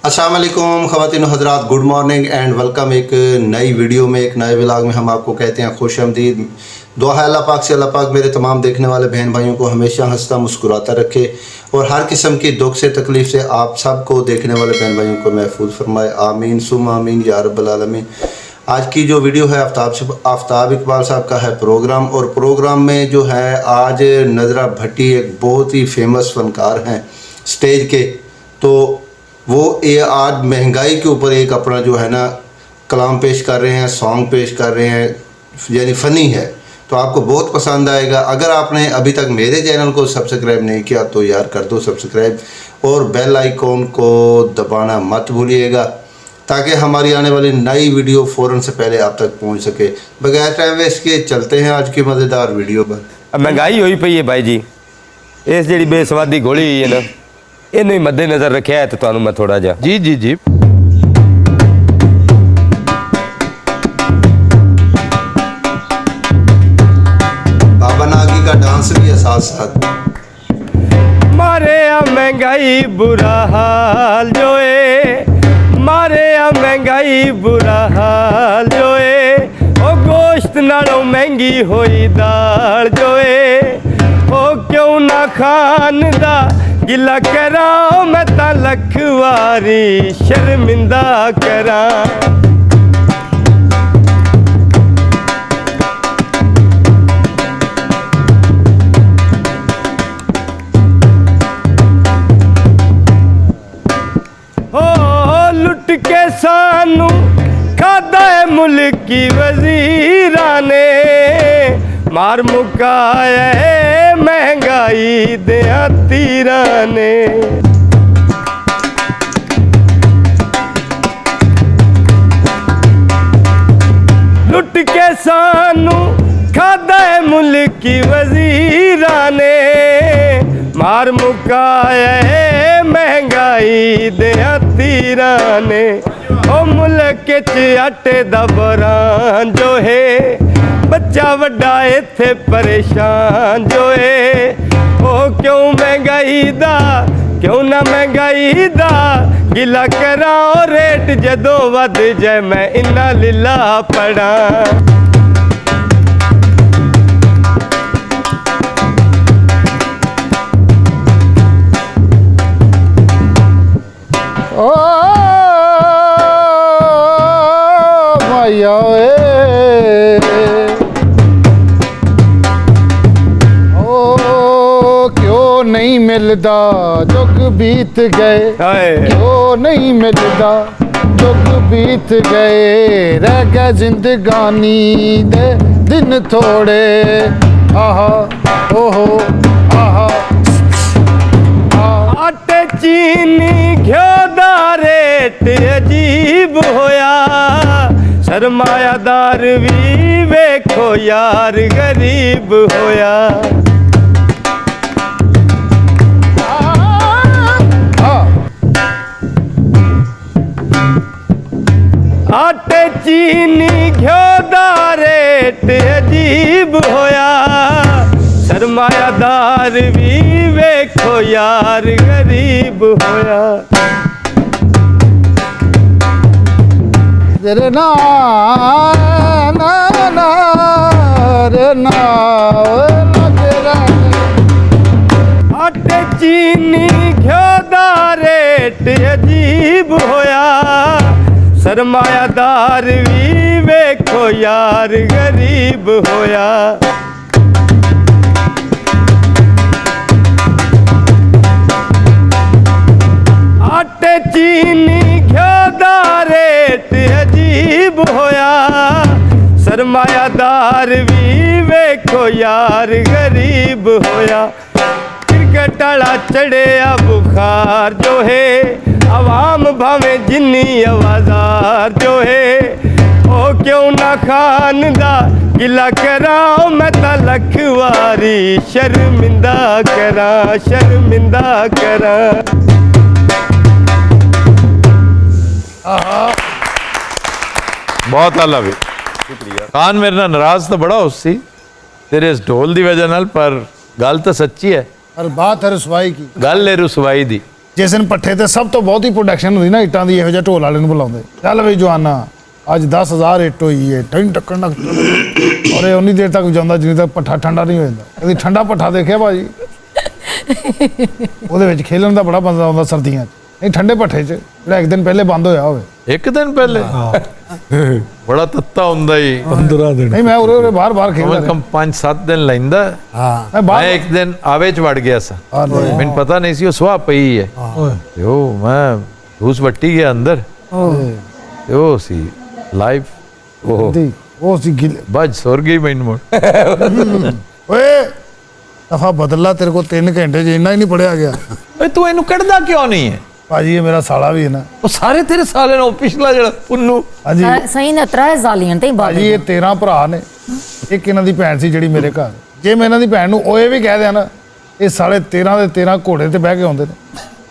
अस्सलाम वालेकुम ख़वातीन हज़रात, गुड मॉर्निंग एंड वेलकम। एक नई वीडियो में, एक नए व्लॉग में हम आपको कहते हैं खुश आमदीद। दुआ है अल्लाह पाक से, अल्लाह पाक मेरे तमाम देखने वाले बहन भाइयों को हमेशा हंसता मुस्कुराता रखे और हर किस्म की दुख से तकलीफ़ से आप सबको देखने वाले बहन भाइयों को महफूज फरमाए। आमीन सुम आमीन या रब्बल आलमीन। आज की जो वीडियो है आफ्ताब इकबाल साहब का है प्रोग्राम, और प्रोग्राम में जो है आज नज़रा भट्टी एक बहुत ही फेमस फनकार हैं स्टेज के, तो वो ये आज महंगाई के ऊपर एक अपना जो है ना कलाम पेश कर रहे हैं, सॉन्ग पेश कर रहे हैं, यानी फ़नी है, तो आपको बहुत पसंद आएगा। अगर आपने अभी तक मेरे चैनल को सब्सक्राइब नहीं किया तो यार कर दो सब्सक्राइब और बेल आइकॉन को दबाना मत भूलिएगा ताकि हमारी आने वाली नई वीडियो फ़ौरन से पहले आप तक पहुंच सके। बगैर टाइम वेस्ट किए चलते हैं आज की मज़ेदार वीडियो पर। महंगाई हुई पई है भाई जी, इस जी बेसवादी गोली है ना, इन्हें ही मद्देनज़र रखा है तो तुहानू मैं थोड़ा जा जी जी जी बाबा नागी का डांस भी है साथ साथ। मारे आ महंगाई बुरा हाल जो है, मारे आ महंगाई बुरा हाल जो है, ओ गोश्त नालों महंगी होई दाल जो है, ओ क्यों ना खान दा गिला करा मैं ता लख वारी शर्मिंदा करा। लुट के सानू खादा है मुल्क की वजीरा ने, मार मुकाया है महंगाई दिया तीरा ने। लुट के सानू खादा है मुल्क की वजीरा ने, मार मुकाया है महंगाई दिया तीरा ने। ओ मुल्क च आटे दा बरान जो है, बच्चा वड्डा इत्थे परेशान जो है, ओ क्यों महंगाई दा क्यों ना महंगाई दा गिला करा और रेट जदों वध जाए मैं इन्ना लीला पड़ा। ओ माया ओ क्यों नहीं मिलदा जुग बीत गए, क्यों नहीं मिलदा जुग बीत गए, रह गए जिंदगानी दे दिन थोड़े। आहा ओहो आहा आटे चीनी घ्यो दा रेट अजीब होया, सरमायादार भी वेखो यार गरीब होया। आटे चीनी घ्यो दा रेट अजीब होया, सरमायादार भी वेखो यार गरीब होया। रे ना ना ना रे ना तेरा आटे चीनी घ्यो दा रेट अजीब होया, सरमायादार भी वेखो यार गरीब होया। आटे चीनी घ्यो दा रेट अजीब होया, सरमायादार भी वेखो यार गरीब होया। क्रिकेट आला चढ़िया बुखार जो है, आवाम भावे जिन्नी आवाज़ार जो है, ओ क्यों ना खान दा गिला करा मैं ता लख वारी शर्मिंदा करा, शर्मिंदा करा। बहुत आला भी शुक्रिया। खान मेरे नाल नाराज तो बड़ा उससी तेरे इस ढोल की वजह नाल, पर गल तो सच्ची है। और बात है रसवाई की, गल है रसवाई दी। ਜਿਸ ਦਿਨ ਪੱਠੇ ਤੇ ਸਭ ਤੋਂ ਬਹੁਤੀ ਪ੍ਰੋਡਕਸ਼ਨ ਹੁੰਦੀ ਨਾ ਇੱਟਾਂ ਦੀ, ਇਹੋ ਜਿਹਾ ਢੋਲ ਵਾਲੇ ਨੂੰ ਬੁਲਾਉਂਦੇ, ਚੱਲ ਬਈ ਜਵਾਨਾ ਅੱਜ 10,000 ਇੱਟ ਹੋਈ ਹੈ, ਟਿੰਨ ਟੱਕਣ ਲੱਗ ਔਰ ਇਹ ਉਨੀ ਦੇਰ ਤੱਕ ਵਜਾਉਂਦਾ ਜਿੰਨੀ ਤੱਕ ਪੱਠਾ ਠੰਡਾ ਨਹੀਂ ਹੋ ਜਾਂਦਾ। ਕਦੀ ਠੰਡਾ ਪੱਠਾ ਦੇਖਿਆ ਭਾਜੀ? ਉਹਦੇ ਵਿੱਚ ਖੇਲਣ ਦਾ ਬੜਾ ਮਜ਼ਾ ਆਉਂਦਾ ਸਰਦੀਆਂ 'ਚ, ਨਹੀਂ ਠੰਡੇ ਪੱਠੇ 'ਚ ਜਿਹੜਾ ਇੱਕ ਦਿਨ ਪਹਿਲੇ ਬੰਦ ਹੋਇਆ ਹੋਵੇ। ਇੱਕ ਦਿਨ ਪਹਿਲੇ ਬੜਾ ਤੱਤਾ ਹੁੰਦਾ ਹੀ 15 ਦਿਨ ਨਹੀਂ, ਮੈਂ ਉਰੇ ਬਾਹਰ ਖੇਡਦਾ ਕਮ 5-7 ਦਿਨ ਲੈਂਦਾ। ਮੈਂ ਮੈਂ ਇੱਕ ਦਿਨ ਆਵੇ ਚ ਵੜ ਗਿਆ ਸਾਂ, ਮੈਨੂੰ ਪਤਾ ਨਹੀਂ ਸੀ ਉਹ ਸੁਆਹ ਪਈ ਹੈ ਤੇ ਉਹ ਮੈਂ ਰੂਸ ਵੱਟੀ ਗਿਆ ਅੰਦਰ ਤੇ ਉਹ ਸੀ ਲਾਈਵ ਉਹ ਸੀ ਬੱਜ ਸੁਰ ਗਈ ਮੈਨੂੰ ਮੁੜ। ਓਏ ਦਫਾ ਬਦਲਾ, ਤੇਰੇ ਕੋਲ 3 ਘੰਟੇ 'ਚ ਇੰਨਾ ਹੀ ਨਹੀਂ ਪੜਿਆ ਗਿਆ। ਓਏ ਤੂੰ ਇਹਨੂੰ ਕੱਢਦਾ ਕਿਉਂ ਨਹੀਂ ਹੈ? ਭਾਜੀ ਇਹ ਮੇਰਾ ਸਾਲਾ ਵੀ ਹੈ ਨਾ। ਉਹ ਸਾਰੇ ਤੇਰੇ ਸਾਲੇ ਨੂੰ ਪਿਛਲਾ ਜਿਹੜਾ ਪੁੰਨੂ। ਹਾਂਜੀ ਸਹੀ ਨੇ 3 ਜ਼ਾਲੀਆਂ ਤੇ ਭਾਜੀ ਇਹ 13 ਭਰਾ ਨੇ, ਇੱਕ ਇਹਨਾਂ ਦੀ ਭੈਣ ਸੀ ਜਿਹੜੀ ਮੇਰੇ ਘਰ। ਜੇ ਮੈਂ ਇਹਨਾਂ ਦੀ ਭੈਣ ਨੂੰ ਓਏ ਵੀ ਕਹਿ ਦਿਆਂ ਨਾ, ਇਹ ਸਾਲੇ 13 ਦੇ 13 ਘੋੜੇ ਤੇ ਬਹਿ ਕੇ ਆਉਂਦੇ ਨੇ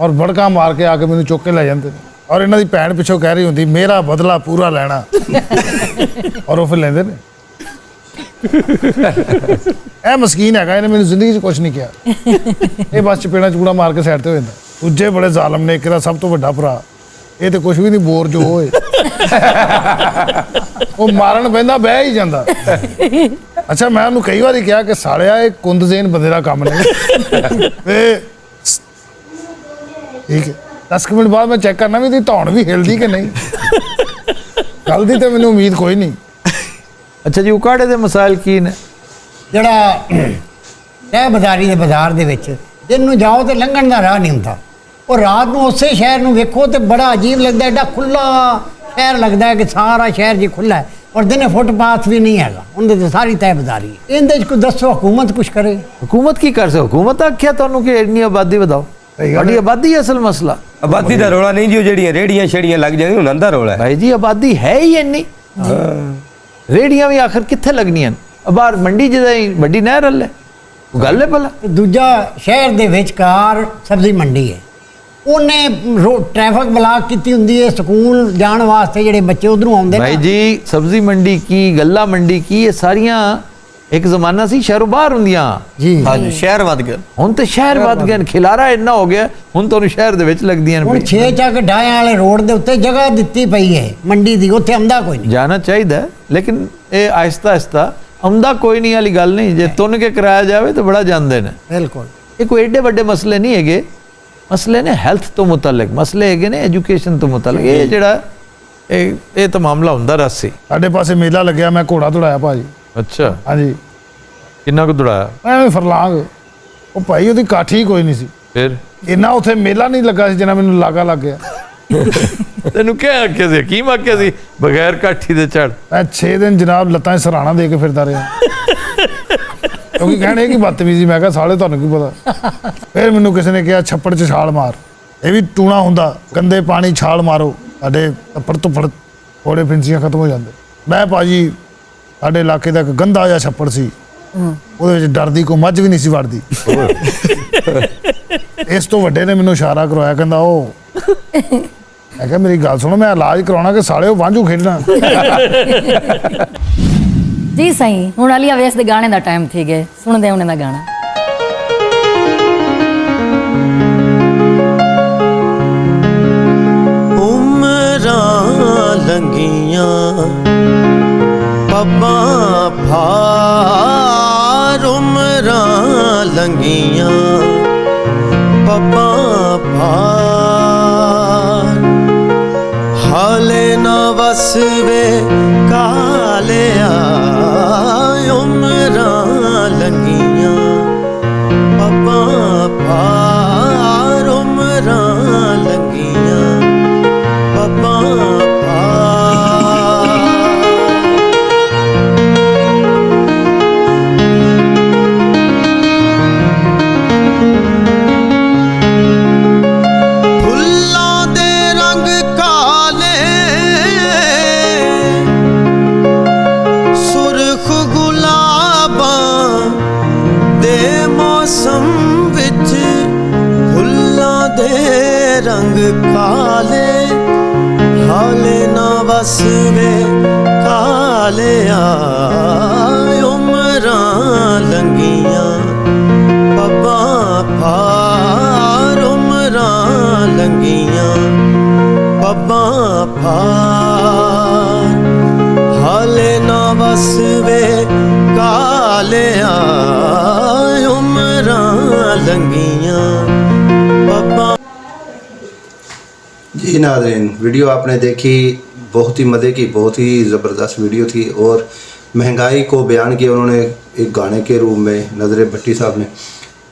ਔਰ ਬੜਕਾ ਮਾਰ ਕੇ ਆ ਕੇ ਮੈਨੂੰ ਚੁੱਕ ਕੇ ਲੈ ਜਾਂਦੇ ਨੇ। ਔਰ ਇਹਨਾਂ ਦੀ ਭੈਣ ਪਿੱਛੋਂ ਕਹਿ ਰਹੀ ਹੁੰਦੀ ਮੇਰਾ ਬਦਲਾ ਪੂਰਾ ਲੈਣਾ ਔਰ ਉਹ ਫਿਰ ਲੈਂਦੇ ਨੇ। ਇਹ ਮਸਕੀਨ ਹੈਗਾ, ਇਹਨੇ ਮੈਨੂੰ ਜ਼ਿੰਦਗੀ 'ਚ ਕੁਛ ਨਹੀਂ ਕਿਹਾ। ਇਹ ਬਸ ਚਪੇੜਾ ਚੂੜਾ ਮਾਰ ਕੇ ਸਾਈਡ ਤੇ ਹੋ ਜਾਂਦਾ। ਦੂਜੇ ਬੜੇ ਜ਼ਾਲਮ ਨੇ, ਇੱਕ ਦਾ ਸਭ ਤੋਂ ਵੱਡਾ ਭਰਾ, ਇਹ ਤੇ ਕੁਛ ਵੀ ਨਹੀਂ, ਬੋਰ ਜੋ ਹੋਏ ਉਹ ਮਾਰਨ ਪੈਂਦਾ ਬਹਿ ਹੀ ਜਾਂਦਾ। ਅੱਛਾ ਮੈਂ ਉਹਨੂੰ ਕਈ ਵਾਰੀ ਕਿਹਾ ਕਿ ਸਾਲਿਆ ਇਹ ਕੁੰਦਜ਼ੇਨ ਬੰਦੇ ਦਾ ਕੰਮ ਨਹੀਂ। ਤੇ ਠੀਕ ਹੈ 10 ਮਿੰਟ ਬਾਅਦ ਮੈਂ ਚੈੱਕ ਕਰਨਾ ਵੀ ਇਹਦੀ ਧੌਣ ਵੀ ਹਿਲਦੀ ਕਿ ਨਹੀਂ। ਕੱਲ ਦੀ ਤਾਂ ਮੈਨੂੰ ਉਮੀਦ ਕੋਈ ਨਹੀਂ। ਅੱਛਾ ਜੀ, ਉਕਾੜੇ ਦੇ ਮਸਾਇਲ ਕੀ ਨੇ? ਜਿਹੜਾ ਤਹਿ ਬਾਜ਼ਾਰੀ ਦੇ ਬਾਜ਼ਾਰ ਦੇ ਵਿੱਚ ਦਿਨ ਨੂੰ ਜਾਓ ਤੇ ਲੰਘਣ ਦਾ ਰਾਹ ਨਹੀਂ ਹੁੰਦਾ, ਉਹ ਰਾਤ ਨੂੰ ਉਸੇ ਸ਼ਹਿਰ ਨੂੰ ਵੇਖੋ ਤੇ ਬੜਾ ਅਜੀਬ ਲੱਗਦਾ, ਐਡਾ ਖੁੱਲਾ ਸ਼ਹਿਰ ਲੱਗਦਾ ਹੈ ਕਿ ਸਾਰਾ ਸ਼ਹਿਰ ਜੀ ਖੁੱਲਾ ਹੈ ਔਰ ਦਿਨੇ ਫੁੱਟਪਾਥ ਵੀ ਨਹੀਂ ਹੈਗਾ, ਉਹਦੇ ਤੇ ਸਾਰੀ ਤਹਿ ਬਾਜ਼ਾਰੀ ਹੈ। ਇਹਦੇ 'ਚ ਕੋਈ ਦੱਸੋ, ਹੁਕੂਮਤ ਕੁਛ ਕਰੇ। हुकूमत की कर सकती? हुकूमत आख्या ਤੁਹਾਨੂੰ ਕਿ ਇੰਨੀ ਆਬਾਦੀ ਵਧਾਓ। ਸਾਡੀ ਆਬਾਦੀ ਅਸਲ ਮਸਲਾ। ਆਬਾਦੀ ਦਾ ਰੌਲਾ ਨਹੀਂ ਜੀ, ਉਹ ਜਿਹੜੀਆਂ ਰੇੜੀਆਂ ਛੇੜੀਆਂ ਲੱਗ ਜਾਂਦੀਆਂ ਉਹਨਾਂ ਦਾ ਰੌਲਾ ਹੈ। ਭਾਈ ਜੀ ਆਬਾਦੀ ਹੈ ਹੀ ਇੰਨੀ, ਰੇੜੀਆਂ ਵੀ ਆਖਰ ਕਿੱਥੇ ਲੱਗਣੀਆਂ? ਬਾਹਰ ਮੰਡੀ ਜਿਹਦਾ ਵੱਡੀ ਨਹਿਰ ਹੱਲੇ ਉਹ ਗੱਲ ਹੈ ਭਲਾ। ਤੇ ਦੂਜਾ ਸ਼ਹਿਰ ਦੇ ਵਿਚਕਾਰ ਸਬਜ਼ੀ ਮੰਡੀ ਹੈ, ਉਹਨੇ ਟ੍ਰੈਫਿਕ ਬਲਾਕ ਕੀਤੀ ਹੁੰਦੀ ਹੈ ਸਕੂਲ ਜਾਣ ਵਾਸਤੇ, ਜਿਹੜੇ ਬੱਚੇ ਉਧਰੋਂ ਆਉਂਦੇ ਭਾਈ ਜੀ ਸਬਜ਼ੀ ਮੰਡੀ ਕੀ, ਗੱਲਾ ਮੰਡੀ ਕੀ, ਇਹ ਸਾਰੀਆਂ ਇੱਕ ਜ਼ਮਾਨਾ ਸੀ ਸ਼ਹਿਰੋਂ ਬਾਹਰ ਹੁੰਦੀਆਂ ਜੀ। ਹਾਂਜੀ ਸ਼ਹਿਰ ਵੱਧ ਗਏ, ਹੁਣ ਤੇ ਸ਼ਹਿਰ ਵੱਧ ਗਏ, ਖਿਲਾਰਾ ਇੰਨਾ ਹੋ ਗਿਆ ਹੁਣ ਤੁਹਾਨੂੰ ਸ਼ਹਿਰ ਦੇ ਵਿੱਚ ਲੱਗਦੀਆਂ ਹੁਣ 6 ਚੱਕ ਡਾਇਆਂ ਵਾਲੇ ਰੋਡ ਦੇ ਉੱਤੇ ਜਗ੍ਹਾ ਦਿੱਤੀ ਪਈ ਹੈ ਮੰਡੀ ਦੀ, ਉੱਥੇ ਆਉਂਦਾ ਕੋਈ ਨਹੀਂ। ਜਾਣਾ ਚਾਹੀਦਾ ਲੇਕਿਨ ਇਹ ਆਹਿਸਤਾ ਆਹਿਸਤਾ ਆਉਂਦਾ ਕੋਈ ਨਹੀਂ ਵਾਲੀ ਗੱਲ ਨਹੀਂ। ਜੇ ਤੁੰਨ ਕੇ ਕਰਾਇਆ ਜਾਵੇ ਤਾਂ ਬੜਾ ਜਾਂਦੇ ਨੇ। ਬਿਲਕੁਲ ਇਹ ਕੋਈ ਏਡੇ ਵੱਡੇ ਮਸਲੇ ਨਹੀਂ ਹੈਗੇ, ਮਸਲੇ ਨੇ ਹੈਲਥ ਤੋਂ ਮੁਤਲਕ, ਮਸਲੇ ਹੈਗੇ ਨੇ ਐਜੂਕੇਸ਼ਨ ਤੋਂ ਮੁਤਲਕ। ਇਹ ਜਿਹੜਾ ਇਹ ਤਾਂ ਮਾਮਲਾ ਹੁੰਦਾ ਰਸੀ। ਸਾਡੇ ਪਾਸੇ ਮੇਲਾ ਲੱਗਿਆ, ਮੈਂ ਘੋੜਾ ਦੌੜਾਇਆ ਭਾਜੀ। ਅੱਛਾ ਹਾਂਜੀ ਕਿੰਨਾ ਕੁ ਦੌੜਾਇਆ? ਐਵੇਂ ਫਰਲਾਂਗ। ਉਹ ਭਾਈ ਉਹਦੀ ਕਾਠੀ ਹੀ ਕੋਈ ਨਹੀਂ ਸੀ। ਫਿਰ ਇੰਨਾ ਉੱਥੇ ਮੇਲਾ ਨਹੀਂ ਲੱਗਾ ਸੀ ਜਿੰਨਾ ਮੈਨੂੰ ਲਾਗਾ ਲੱਗ ਗਿਆ। ਤੈਨੂੰ ਕਿਹਾ ਆਖਿਆ ਸੀ, ਕੀ ਆਖਿਆ ਸੀ ਬਗੈਰ ਕਾਠੀ ਦੇ ਚੜ? ਮੈਂ 6 ਦਿਨ ਜਨਾਬ ਲੱਤਾਂ 'ਚ ਸਰਾਣਾ ਦੇ ਕੇ ਫਿਰਦਾ ਰਿਹਾ ਕਿਉਂਕਿ ਕਹਿਣੇ ਕਿ ਬਦਤਮੀਜ਼ੀ। ਮੈਂ ਕਿਹਾ ਸਾਲੇ ਤੁਹਾਨੂੰ ਕੀ ਪਤਾ। ਫਿਰ ਮੈਨੂੰ ਕਿਸੇ ਨੇ ਕਿਹਾ ਛੱਪੜ 'ਚ ਛਾਲ ਮਾਰ, ਇਹ ਵੀ ਟੂਣਾ ਹੁੰਦਾ, ਗੰਦੇ ਪਾਣੀ ਛਾਲ ਮਾਰੋ ਸਾਡੇ ਤੱਪੜ ਤੁੱਪੜ ਫੋੜੇ ਫਿੰਸੀਆਂ ਖਤਮ ਹੋ ਜਾਂਦੇ। ਮੈਂ ਭਾਜੀ ਸਾਡੇ ਇਲਾਕੇ ਦਾ ਇੱਕ ਗੰਦਾ ਜਿਹਾ ਛੱਪੜ ਸੀ, ਉਹਦੇ ਵਿੱਚ ਡਰਦੀ ਕੋਈ ਮੱਝ ਵੀ ਨਹੀਂ ਸੀ ਵੜਦੀ। ਇਸ ਤੋਂ ਵੱਡੇ ਨੇ ਮੈਨੂੰ ਇਸ਼ਾਰਾ ਕਰਵਾਇਆ, ਕਹਿੰਦਾ ਉਹ, ਮੈਂ ਕਿਹਾ ਮੇਰੀ ਗੱਲ ਸੁਣੋ, ਮੈਂ ਇਲਾਜ ਕਰਾਉਣਾ ਕਿ ਸਾਲੇ ਉਹ ਵਾਂਝੂ ਖੇਡਣਾ। ਜੀ ਸਹੀ ਹੁਣ ਅਲੀ ਅਵੇਸ ਦੇ ਗਾਣੇ ਦਾ ਟਾਈਮ ਥੀ ਗਏ, ਸੁਣਦੇ ਉਹਨਾਂ ਦਾ ਗਾਣਾ। ਉਮਰਾਂ ਲੰਗੀਆਂ ਪੱਬਾਂ ਭਾਰ, ਉਮਰਾਂ ਲੰਗੀਆਂ ਪੱਬਾਂ ਭਾਰ, ਹਾਲੇ ਨਾ ਵਸਵੇ ਕਾਲਿਆ, ਉਮਰਾਂ ਲੰਗੀਆਂ ਪੱਬਾਂ ਭਾਰ, ਉਮਰਾਂ ਲੰਗੀਆਂ ਪੱਬਾਂ ਰੰਗ ਕਾਲੇ, ਹਾਲੇ ਨਾ ਵਸਵੇ ਕਾਲਿਆ, ਉਮਰਾਂ ਲੰਗੀਆਂ ਪੱਬਾਂ ਭਾਰ, ਉਮਰਾਂ ਲੰਗੀਆਂ ਪੱਬਾਂ ਭਾਰ ਹਾਲੇ ਨਾ ਵਸਵੇ ਕਾਲਿਆ ਉਮਰਾਂ ਲੰਗੀਆਂ ਪੱਬਾਂ। जी नाज़रीन, वीडियो आपने देखी, बहुत ही मज़े की, बहुत ही ज़बरदस्त वीडियो थी और महंगाई को बयान किया उन्होंने एक गाने के रूप में नज़र भट्टी साहब ने।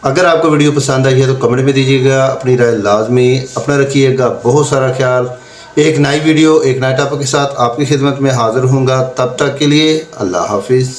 अगर आपको वीडियो पसंद आई है तो कमेंट में दीजिएगा, अपनी राय लाजमी, अपना रखिएगा बहुत सारा ख्याल। एक नई वीडियो एक नए टॉपिक के साथ आपकी खिदमत में हाज़िर होऊंगा, तब तक के लिए अल्लाह हाफिज़।